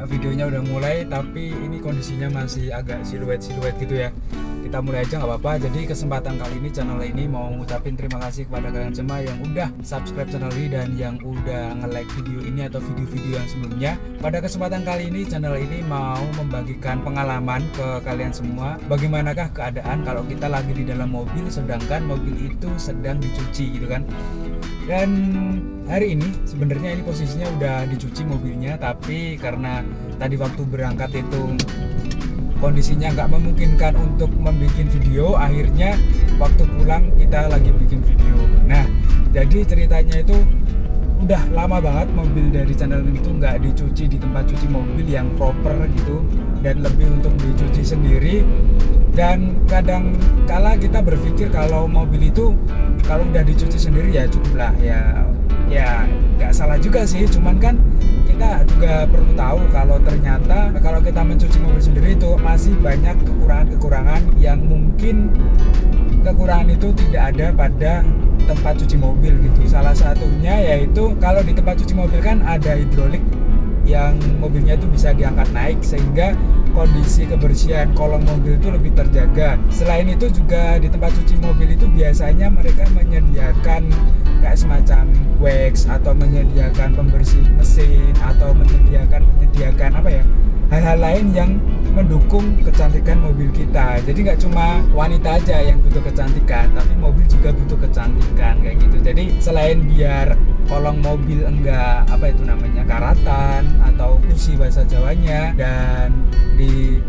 videonya udah mulai, tapi ini kondisinya masih agak siluet-siluet gitu ya. Kita mulai aja nggak apa-apa. Jadi kesempatan kali ini channel ini mau ngucapin terima kasih kepada kalian semua yang udah subscribe channel ini dan yang udah nge-like video ini atau video-video yang sebelumnya. Pada kesempatan kali ini channel ini mau membagikan pengalaman ke kalian semua. Bagaimanakah keadaan kalau kita lagi di dalam mobil sedangkan mobil itu sedang dicuci gitu kan. Dan hari ini sebenarnya ini posisinya udah dicuci mobilnya, tapi karena tadi waktu berangkat itu kondisinya nggak memungkinkan untuk membuat video, akhirnya waktu pulang kita lagi bikin video. Nah, jadi ceritanya itu udah lama banget mobil dari channel ini tuh nggak dicuci di tempat cuci mobil yang proper gitu, dan lebih untuk dicuci sendiri. Dan kadang kala kita berpikir kalau mobil itu kalau udah dicuci sendiri ya cukup lah, ya nggak salah juga sih, cuman kan kita juga perlu tahu kalau ternyata kalau kita mencuci mobil sendiri itu masih banyak kekurangan-kekurangan yang mungkin kekurangan itu tidak ada pada tempat cuci mobil gitu. Salah satunya yaitu kalau di tempat cuci mobil kan ada hidrolik yang mobilnya itu bisa diangkat naik sehingga kondisi kebersihan kolong mobil itu lebih terjaga. Selain itu juga di tempat cuci mobil itu biasanya mereka menyediakan kayak semacam wax atau menyediakan pembersih mesin atau menyediakan apa ya, hal-hal lain yang mendukung kecantikan mobil kita. Jadi nggak cuma wanita aja yang butuh kecantikan, tapi mobil juga butuh kecantikan kayak gitu. Jadi selain biar kolong mobil enggak karatan atau kusi bahasa Jawanya, dan di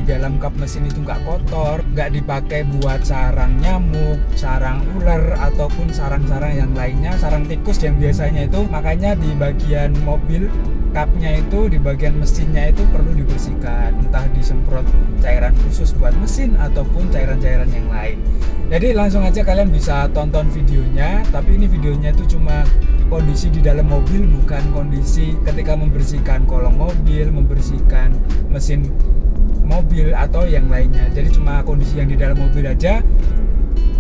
dalam kap mesin itu nggak kotor, nggak dipakai buat sarang nyamuk, sarang ular ataupun sarang-sarang yang lainnya, sarang tikus yang biasanya itu. Makanya di bagian mobil kapnya itu, di bagian mesinnya itu perlu dibersihkan, entah disemprot cairan khusus buat mesin ataupun cairan-cairan yang lain. Jadi langsung aja kalian bisa tonton videonya, tapi ini videonya itu cuma kondisi di dalam mobil, bukan kondisi ketika membersihkan kolong mobil, membersihkan mesin mobil atau yang lainnya. Jadi cuma kondisi yang di dalam mobil aja.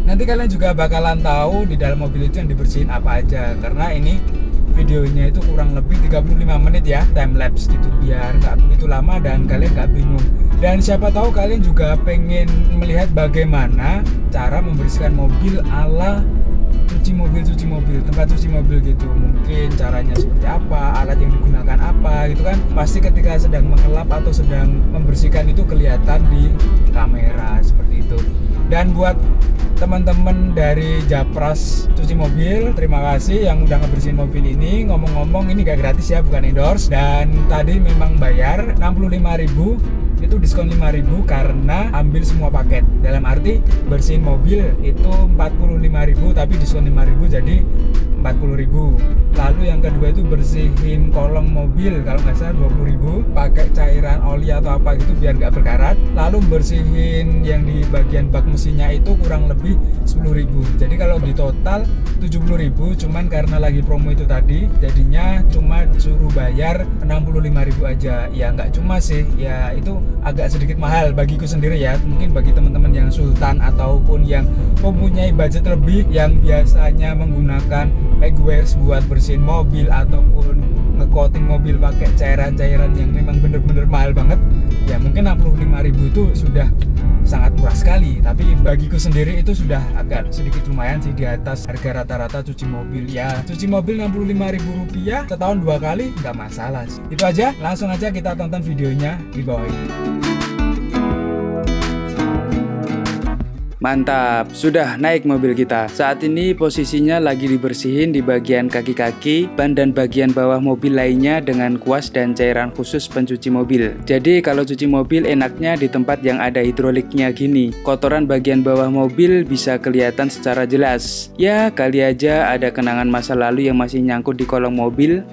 Nanti kalian juga bakalan tahu di dalam mobil itu yang dibersihin apa aja, karena ini videonya itu kurang lebih 35 menit ya, time lapse gitu, biar nggak begitu lama dan kalian nggak bingung. Dan siapa tahu kalian juga pengen melihat bagaimana cara membersihkan mobil ala cuci mobil, tempat cuci mobil gitu. Mungkin caranya seperti apa, alat yang digunakan apa gitu kan. Pasti ketika sedang mengelap atau sedang membersihkan itu kelihatan di kamera seperti itu. Dan buat teman-teman dari Japras Cuci Mobil, terima kasih yang udah ngebersihin mobil ini. Ngomong-ngomong ini gak gratis ya, bukan endorse. Dan tadi memang bayar 65.000, itu diskon 5.000 karena ambil semua paket. Dalam arti bersihin mobil itu 45.000 tapi diskon 5.000 jadi 40.000. Lalu yang kedua itu bersihin kolong mobil, kalau nggak salah 20.000, pakai cairan oli atau apa gitu biar nggak berkarat. Lalu bersihin yang di bagian bak mesinnya itu kurang lebih 10.000. Jadi kalau di total 70.000, cuman karena lagi promo itu tadi jadinya cuma suruh bayar 65.000 aja. Ya nggak cuma sih, ya itu agak sedikit mahal bagiku sendiri ya. Mungkin bagi teman-teman yang sultan ataupun yang mempunyai budget lebih, yang biasanya menggunakan Megwares buat bersihin mobil ataupun nge-coating mobil pakai cairan-cairan yang memang bener-bener mahal banget, ya mungkin 65.000 itu sudah sangat murah sekali. Tapi bagiku sendiri itu sudah agak sedikit lumayan sih, di atas harga rata-rata cuci mobil. Ya cuci mobil 65.000 rupiah setahun 2 kali nggak masalah sih. Itu aja, langsung aja kita tonton videonya di bawah ini. Mantap, sudah naik mobil kita. Saat ini posisinya lagi dibersihin di bagian kaki-kaki, ban dan bagian bawah mobil lainnya dengan kuas dan cairan khusus pencuci mobil. Jadi kalau cuci mobil enaknya di tempat yang ada hidroliknya gini. Kotoran bagian bawah mobil bisa kelihatan secara jelas. Ya kali aja ada kenangan masa lalu yang masih nyangkut di kolong mobil.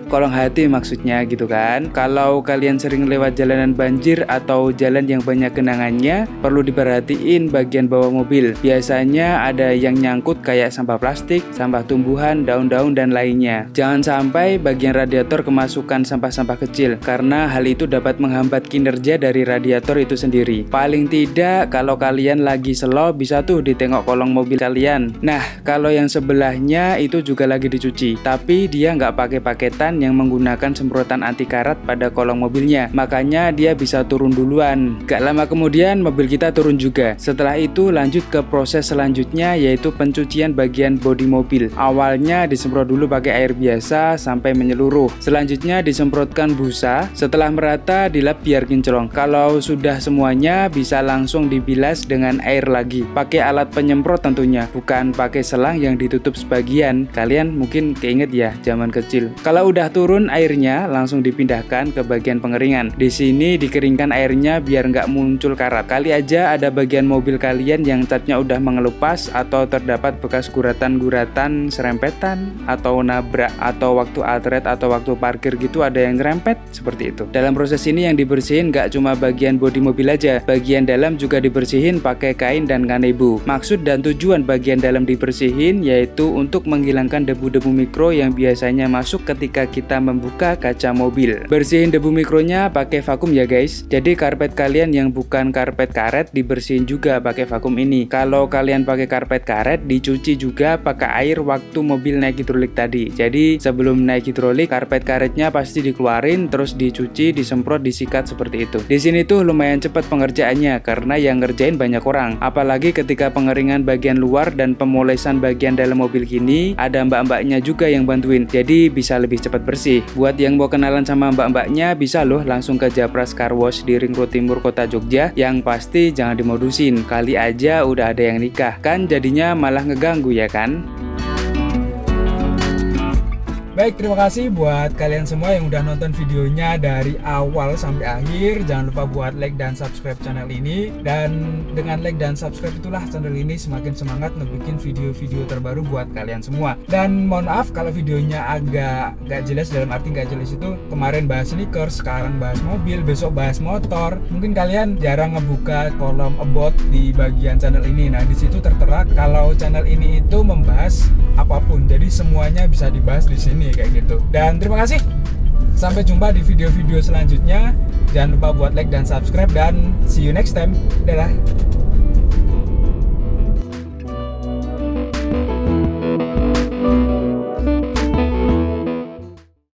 Kolong hati maksudnya gitu kan. Kalau kalian sering lewat jalanan banjir atau jalan yang banyak genangannya, perlu diperhatiin bagian bawah mobil. Biasanya ada yang nyangkut kayak sampah plastik, sampah tumbuhan, daun-daun dan lainnya. Jangan sampai bagian radiator kemasukan sampah-sampah kecil, karena hal itu dapat menghambat kinerja dari radiator itu sendiri. Paling tidak kalau kalian lagi slow bisa tuh ditengok kolong mobil kalian. Nah kalau yang sebelahnya itu juga lagi dicuci, tapi dia nggak pakai paketan yang menggunakan semprotan anti karat pada kolong mobilnya, makanya dia bisa turun duluan. Gak lama kemudian mobil kita turun juga. Setelah itu lanjut ke proses selanjutnya, yaitu pencucian bagian bodi mobil. Awalnya disemprot dulu pakai air biasa sampai menyeluruh. Selanjutnya disemprotkan busa. Setelah merata dilap biar kinclong. Kalau sudah semuanya bisa langsung dibilas dengan air lagi. Pakai alat penyemprot tentunya, bukan pakai selang yang ditutup sebagian. Kalian mungkin keinget ya zaman kecil. Kalau udah turun airnya langsung dipindahkan ke bagian pengeringan. Di sini dikeringkan airnya biar nggak muncul karat. Kali aja ada bagian mobil kalian yang catnya udah mengelupas atau terdapat bekas guratan-guratan serempetan atau nabrak, atau waktu altret atau waktu parkir gitu ada yang nyerempet seperti itu. Dalam proses ini yang dibersihin nggak cuma bagian bodi mobil aja, bagian dalam juga dibersihin pakai kain dan kanebo. Maksud dan tujuan bagian dalam dibersihin yaitu untuk menghilangkan debu-debu mikro yang biasanya masuk ketika kita membuka kaca mobil. Bersihin debu mikronya pakai vakum ya guys. Jadi karpet kalian yang bukan karpet karet dibersihin juga pakai vakum ini. Kalau kalian pakai karpet karet dicuci juga pakai air waktu mobil naik hidrolik tadi. Jadi sebelum naik hidrolik karpet karetnya pasti dikeluarin, terus dicuci, disemprot, disikat seperti itu. Di sini tuh lumayan cepat pengerjaannya karena yang ngerjain banyak orang. Apalagi ketika pengeringan bagian luar dan pemolesan bagian dalam mobil gini, ada mbak-mbaknya juga yang bantuin, jadi bisa lebih cepat bersih. Buat yang mau kenalan sama mbak-mbaknya bisa loh langsung ke Japras Car Wash di Ring Road Timur Kota Jogja. Yang pasti jangan dimodusin, kali aja udah ada yang nikah, kan jadinya malah ngeganggu ya kan. Baik, terima kasih buat kalian semua yang udah nonton videonya dari awal sampai akhir. Jangan lupa buat like dan subscribe channel ini. Dan dengan like dan subscribe itulah channel ini semakin semangat ngebikin video-video terbaru buat kalian semua. Dan mohon maaf kalau videonya agak gak jelas, dalam arti gak jelas itu kemarin bahas sneakers, sekarang bahas mobil, besok bahas motor. Mungkin kalian jarang ngebuka kolom about di bagian channel ini. Nah, di situ tertera kalau channel ini itu membahas apapun. Jadi semuanya bisa dibahas di sini kayak gitu. Dan terima kasih, sampai jumpa di video-video selanjutnya. Jangan lupa buat like dan subscribe, dan see you next time. Dadah.